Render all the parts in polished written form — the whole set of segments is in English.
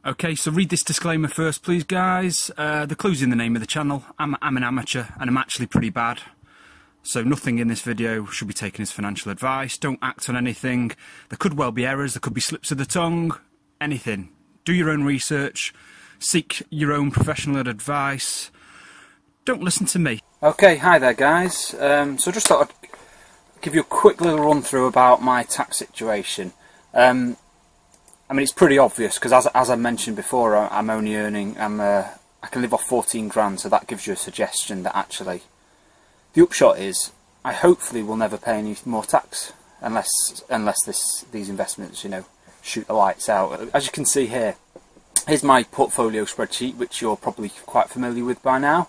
Okay, so read this disclaimer first, please, guys. The clue's in the name of the channel. I'm an amateur, and I'm actually pretty bad. So nothing in this video should be taken as financial advice. Don't act on anything. There could well be errors, there could be slips of the tongue, anything. Do your own research, seek your own professional advice. Don't listen to me. Okay, hi there, guys. So just thought I'd give you a quick little run through about my tax situation. I mean, it's pretty obvious because, as I mentioned before, I'm only earning, I can live off 14 grand, so that gives you a suggestion that actually, the upshot is, I hopefully will never pay any more tax unless these investments, you know, shoot the lights out. As you can see here, here's my portfolio spreadsheet, which you're probably quite familiar with by now.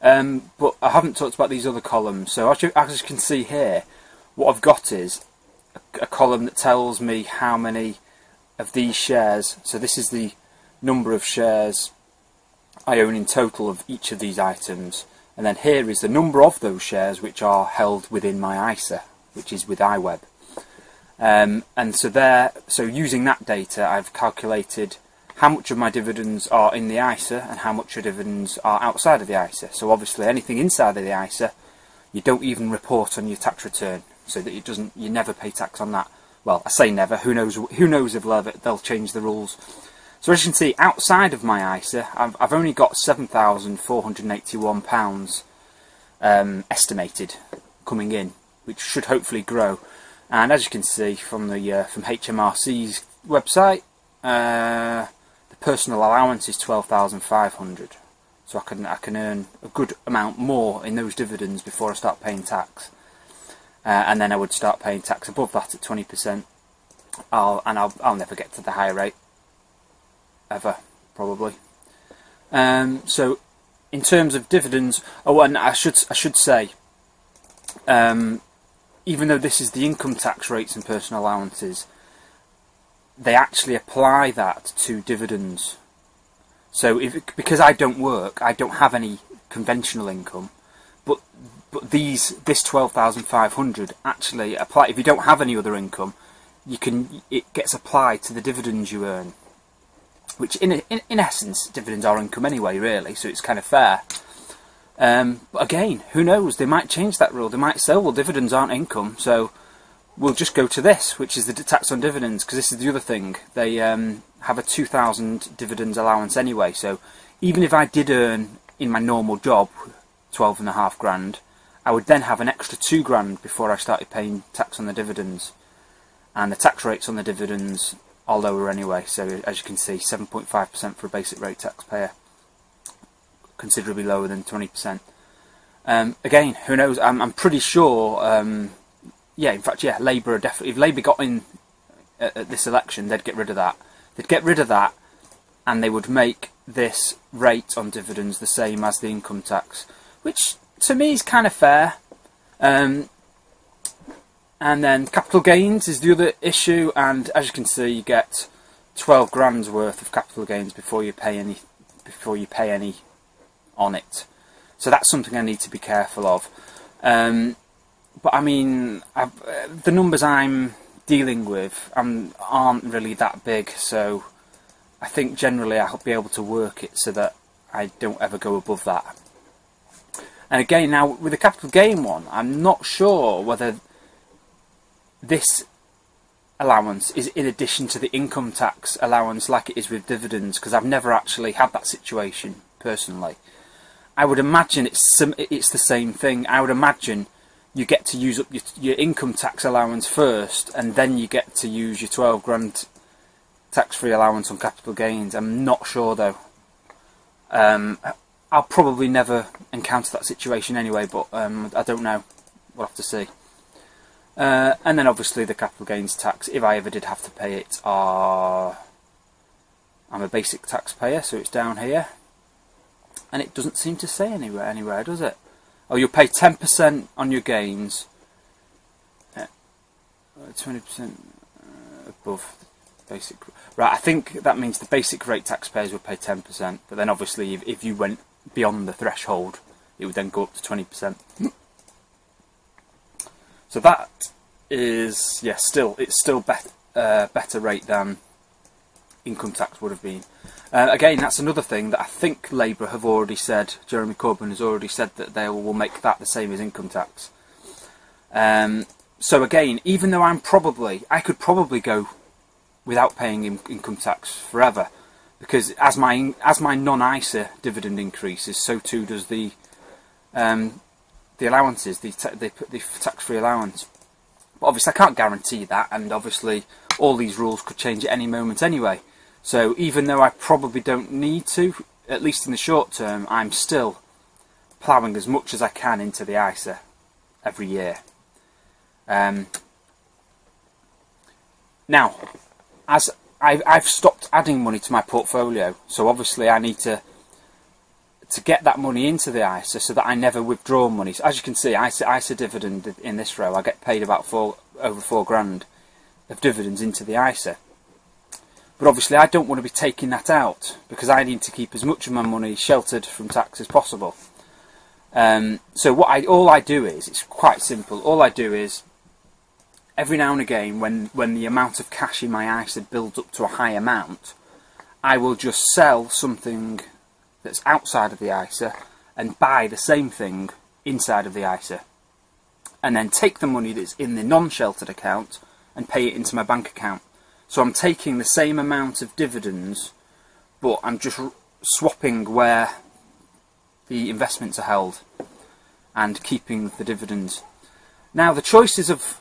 But I haven't talked about these other columns. So as you can see here, what I've got is a column that tells me how many of these shares, so this is the number of shares I own in total of each of these items, and then here is the number of those shares which are held within my ISA, which is with iWeb. And so using that data, I've calculated how much of my dividends are in the ISA and how much of dividends are outside of the ISA. So obviously anything inside of the ISA you don't even report on your tax return, so that you never pay tax on that. Well, I say never, who knows if they'll change the rules. So as you can see, outside of my ISA, I've only got £7,481 estimated coming in, which should hopefully grow. And as you can see from the from HMRC's website, the personal allowance is 12,500. So I can earn a good amount more in those dividends before I start paying tax. And then I would start paying tax above that at 20%. I'll never get to the higher rate ever, probably. So in terms of dividends, oh, and I should say, even though this is the income tax rates and personal allowances, they actually apply that to dividends. So because I don't work, I don't have any conventional income, but this 12,500 actually apply. If you don't have any other income, it gets applied to the dividends you earn, which in essence dividends are income anyway, really. So it's kind of fair. But again, who knows? They might change that rule. They might say, well, dividends aren't income, so we'll just go to this, which is the tax on dividends. Because this is the other thing. They have a 2,000 dividends allowance anyway. So even if I did earn in my normal job 12.5 grand, I would then have an extra 2 grand before I started paying tax on the dividends. And the tax rates on the dividends are lower anyway, so as you can see, 7.5% for a basic rate taxpayer, considerably lower than 20%. Again, who knows? I'm pretty sure. Yeah, in fact, yeah, Labour are definitely. If Labour got in at this election, they'd get rid of that. They'd get rid of that, and they would make this rate on dividends the same as the income tax, which to me is kind of fair. And then capital gains is the other issue, and as you can see, you get 12 grand's worth of capital gains before you pay any on it. So that's something I need to be careful of. But I mean, the numbers I'm dealing with aren't really that big, so I think generally I'll be able to work it so that I don't ever go above that. And again, now with the capital gain one, I'm not sure whether this allowance is in addition to the income tax allowance like it is with dividends, because I've never actually had that situation personally. I would imagine it's the same thing. I would imagine you get to use up your income tax allowance first, and then you get to use your 12 grand tax-free allowance on capital gains. I'm not sure though. I'll probably never encounter that situation anyway, but I don't know. We'll have to see. And then obviously the capital gains tax, if I ever did have to pay it, I'm a basic taxpayer, so it's down here. And it doesn't seem to say anywhere, does it? Oh, you'll pay 10% on your gains, 20% above basic. Right, I think that means the basic rate taxpayers would pay 10%, but then obviously if you went beyond the threshold, it would then go up to 20%. So that is, yeah, it's still better rate than income tax would have been. Again, that's another thing that I think Labour have already said, Jeremy Corbyn has already said that they will make that the same as income tax. So again, even though I could probably go without paying income tax forever, because as my non-ISA dividend increases, so too does the allowances, the tax-free allowance. But obviously I can't guarantee that, and obviously all these rules could change at any moment anyway. So even though I probably don't need to, at least in the short term, I'm still ploughing as much as I can into the ISA every year. Now, as I've stopped adding money to my portfolio, so obviously I need to get that money into the ISA so that I never withdraw money. So as you can see, ISA dividend in this row, I get paid about over 4 grand of dividends into the ISA. But obviously I don't want to be taking that out, because I need to keep as much of my money sheltered from tax as possible. So all I do is, it's quite simple, all I do is, every now and again, when the amount of cash in my ISA builds up to a high amount, I will just sell something that's outside of the ISA and buy the same thing inside of the ISA, and then take the money that's in the non-sheltered account and pay it into my bank account. So I'm taking the same amount of dividends, but I'm just swapping where the investments are held and keeping the dividends. Now the choices of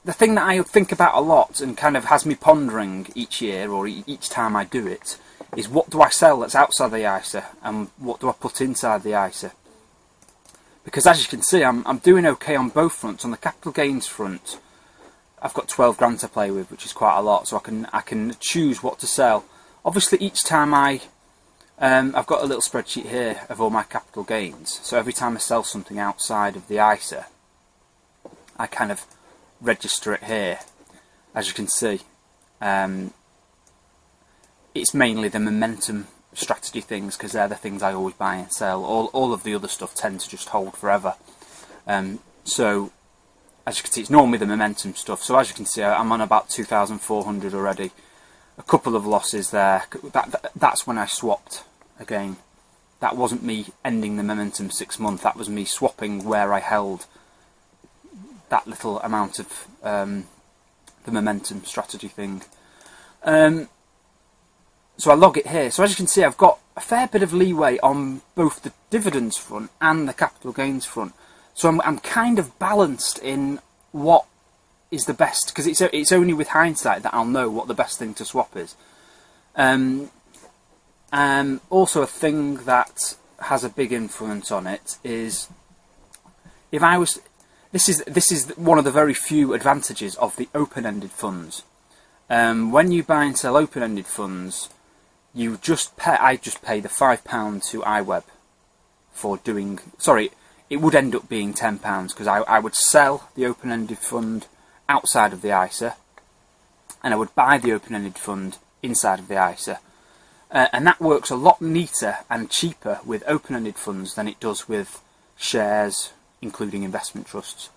the thing that I think about a lot and kind of has me pondering each year or each time I do it is, what do I sell that's outside the ISA and what do I put inside the ISA? Because as you can see, I'm doing okay on both fronts. On the capital gains front, I've got 12 grand to play with, which is quite a lot, so I can choose what to sell. Obviously each time I've got a little spreadsheet here of all my capital gains, so every time I sell something outside of the ISA, I kind of register it here. As you can see, it's mainly the momentum strategy things, because they're the things I always buy and sell. All of the other stuff tends to just hold forever. So as you can see, it's normally the momentum stuff. So as you can see, I'm on about 2,400 already. A couple of losses there. That's when I swapped again. That wasn't me ending the momentum 6 month. That was me swapping where I held that little amount of the momentum strategy thing. So I log it here. So as you can see, I've got a fair bit of leeway on both the dividends front and the capital gains front. So I'm kind of balanced in what is the best, because it's only with hindsight that I'll know what the best thing to swap is. Also a thing that has a big influence on it is, this is one of the very few advantages of the open-ended funds. When you buy and sell open-ended funds, I just pay the £5 to iWeb for doing. Sorry, it would end up being £10, because I would sell the open-ended fund outside of the ISA, and I would buy the open-ended fund inside of the ISA. And that works a lot neater and cheaper with open-ended funds than it does with shares, including investment trusts.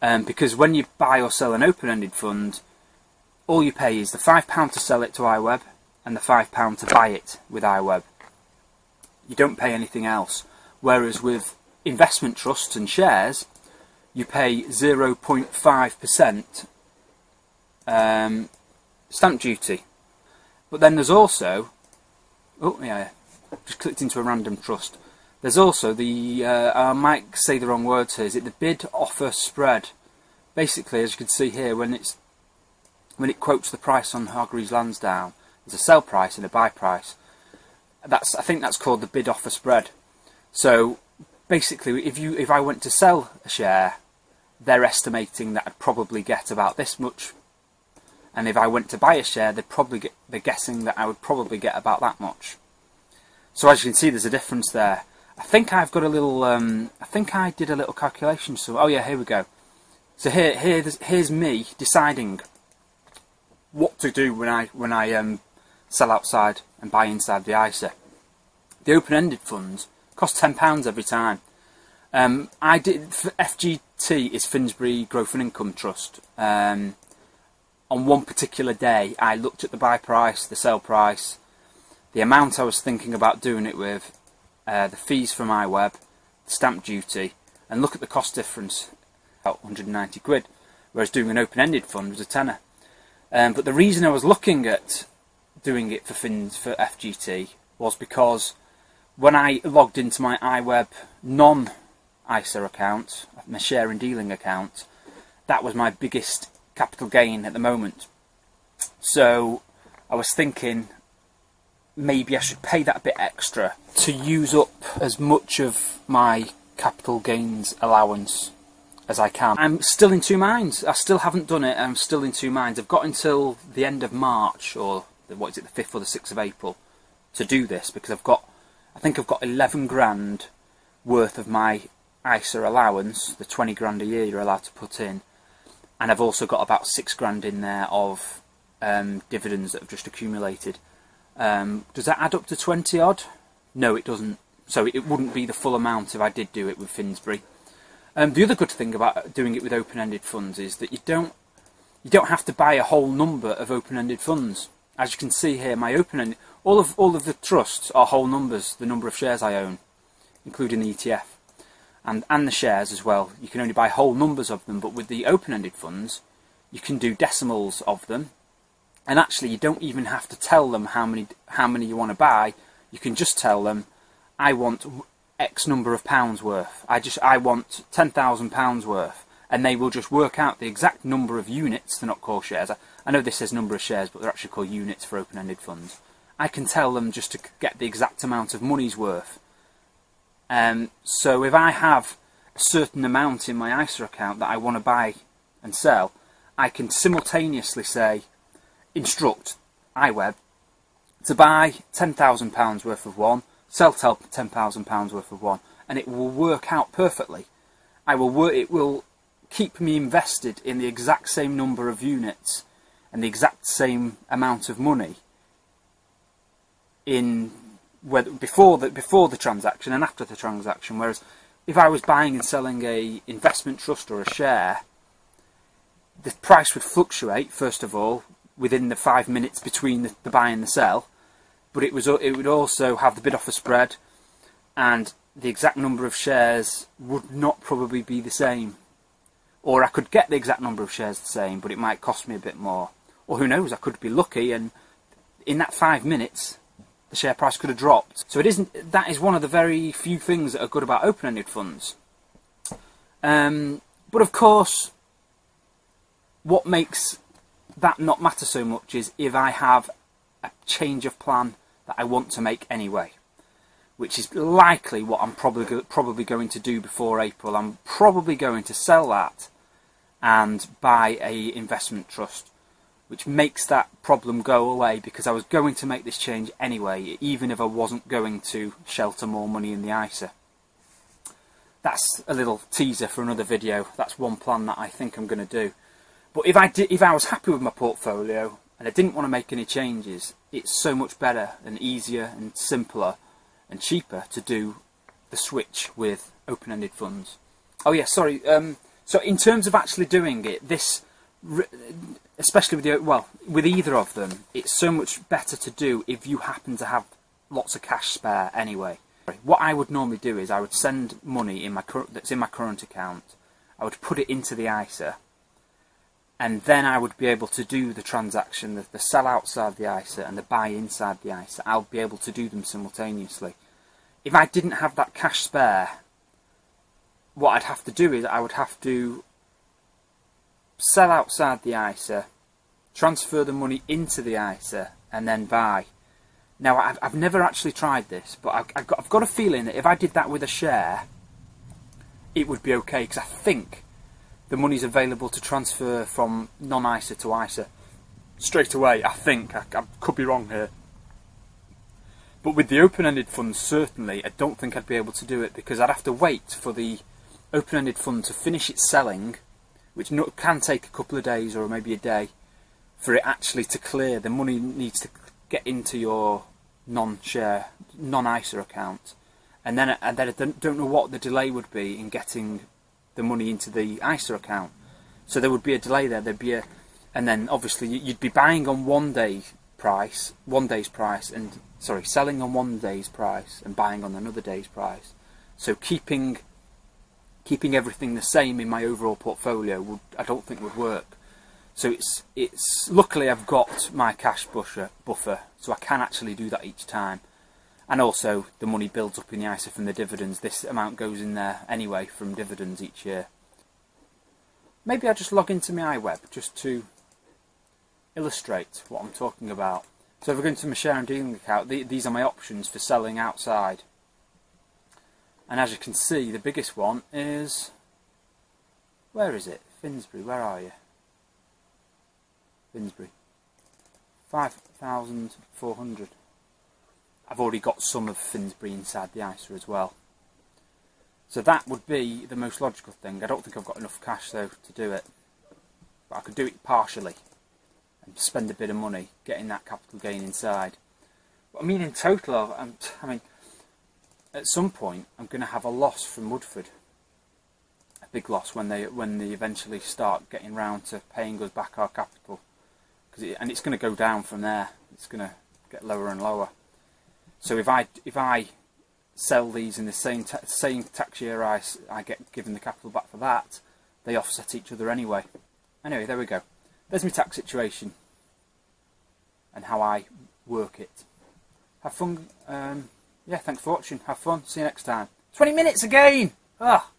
Because when you buy or sell an open-ended fund, all you pay is the £5 to sell it to iWeb and the £5 to buy it with iWeb. You don't pay anything else. Whereas with investment trusts and shares, you pay 0.5% stamp duty. But then there's also, oh yeah, just clicked into a random trust. There's also the, I might say the wrong words here, is it the bid offer spread? Basically, as you can see here, when it quotes the price on Hargreaves Lansdown, there's a sell price and a buy price. I think that's called the bid offer spread. So basically, if I went to sell a share, they're estimating that I'd probably get about this much, and if I went to buy a share, they're guessing that I would probably get about that much. So as you can see, there's a difference there. I think I've got a little. I think I did a little calculation. So oh yeah, here we go. So here's me deciding what to do when I sell outside and buy inside the ISA. The open-ended funds cost £10 every time. I did FGT is Finsbury Growth and Income Trust. on one particular day I looked at the buy price, the sell price, the amount I was thinking about doing it with, the fees for my web, the stamp duty, and look at the cost difference, about 190 quid, whereas doing an open-ended fund was a tenner. But the reason I was looking at doing it for FGT was because when I logged into my iWeb non-ISA account, my share and dealing account, that was my biggest capital gain at the moment. So I was thinking maybe I should pay that a bit extra to use up as much of my capital gains allowance as I can. I'm still in two minds. I still haven't done it. I'm still in two minds. I've got until the end of March, or what is it, the 5th or the 6th of April, to do this, because I think I've got 11 grand worth of my ISA allowance, the 20 grand a year you're allowed to put in, and I've also got about 6 grand in there of dividends that have just accumulated. Does that add up to 20 odd? No, it doesn't. So it wouldn't be the full amount if I did do it with Finsbury. The other good thing about doing it with open-ended funds is that you don't have to buy a whole number of open-ended funds. As you can see here, my open-ended, all of the trusts are whole numbers, the number of shares I own, including the ETF, and the shares as well. You can only buy whole numbers of them, but with the open-ended funds, you can do decimals of them, and actually you don't even have to tell them how many you want to buy. You can just tell them, I want X number of pounds worth. I want £10,000 worth, and they will just work out the exact number of units. They're not called shares. I know this says number of shares, but they're actually called units for open-ended funds. I can tell them just to get the exact amount of money's worth. So if I have a certain amount in my ISA account that I want to buy and sell, I can simultaneously say, instruct iWeb to buy £10,000 worth of one, sell £10,000 worth of one, and it will work out perfectly. It will keep me invested in the exact same number of units and the exact same amount of money in before the transaction and after the transaction. Whereas if I was buying and selling a investment trust or a share, the price would fluctuate, first of all, within the 5 minutes between the buy and the sell, but it would also have the bid offer spread, and the exact number of shares would not probably be the same. Or I could get the exact number of shares the same, but it might cost me a bit more. Or who knows, I could be lucky and in that 5 minutes the share price could have dropped. So that is one of the very few things that are good about open-ended funds. But of course, what makes that not matter so much is if I have a change of plan that I want to make anyway, which is likely what I'm probably going to do before April. I'm probably going to sell that and buy a investment trust, which makes that problem go away, because I was going to make this change anyway, even if I wasn't going to shelter more money in the ISA. That's a little teaser for another video. That's one plan that I think I'm going to do. But if I was happy with my portfolio and I didn't want to make any changes, it's so much better and easier and simpler and cheaper to do the switch with open-ended funds. Oh yeah, sorry. So in terms of actually doing it, especially with either of them, it's so much better to do if you happen to have lots of cash spare anyway. What I would normally do is I would send money that's in my current account. I would put it into the ISA, and then I would be able to do the transaction, the sell outside the ISA and the buy inside the ISA. I'll be able to do them simultaneously. If I didn't have that cash spare, what I'd have to do is I would have to sell outside the ISA, transfer the money into the ISA, and then buy. Now, I've never actually tried this, but I've got a feeling that if I did that with a share, it would be okay, because I think the money's available to transfer from non-ISA to ISA straight away. I think. I could be wrong here. But with the open-ended funds, certainly, I don't think I'd be able to do it, because I'd have to wait for the open-ended fund to finish its selling, which can take a couple of days or maybe a day, for it actually to clear. The money needs to get into your non-ISA account, and then I don't know what the delay would be in getting the money into the ISA account. So there would be a delay there. There'd be a and then obviously you'd be buying on one day's price, and selling on one day's price and buying on another day's price. So keeping everything the same in my overall portfolio I don't think would work. So it's luckily I've got my cash buffer, so I can actually do that each time. And also the money builds up in the ISA from the dividends. This amount goes in there anyway from dividends each year. Maybe I'll just log into my iWeb just to illustrate what I'm talking about. So if I go into my share and dealing account, these are my options for selling outside. And as you can see, the biggest one is, where is it? Finsbury, where are you? Finsbury. 5,400. I've already got some of Finsbury inside the ISA as well. So that would be the most logical thing. I don't think I've got enough cash though to do it. But I could do it partially and spend a bit of money getting that capital gain inside. But I mean in total, I mean at some point I'm going to have a loss from Woodford. A big loss when they eventually start getting round to paying us back our capital. And it's going to go down from there. It's going to get lower and lower. So if I sell these in the same tax year I get given the capital back for that, they offset each other anyway. Anyway, there we go. There's my tax situation and how I work it. Have fun. Yeah, thanks for watching. Have fun. See you next time. 20 minutes again! Ah.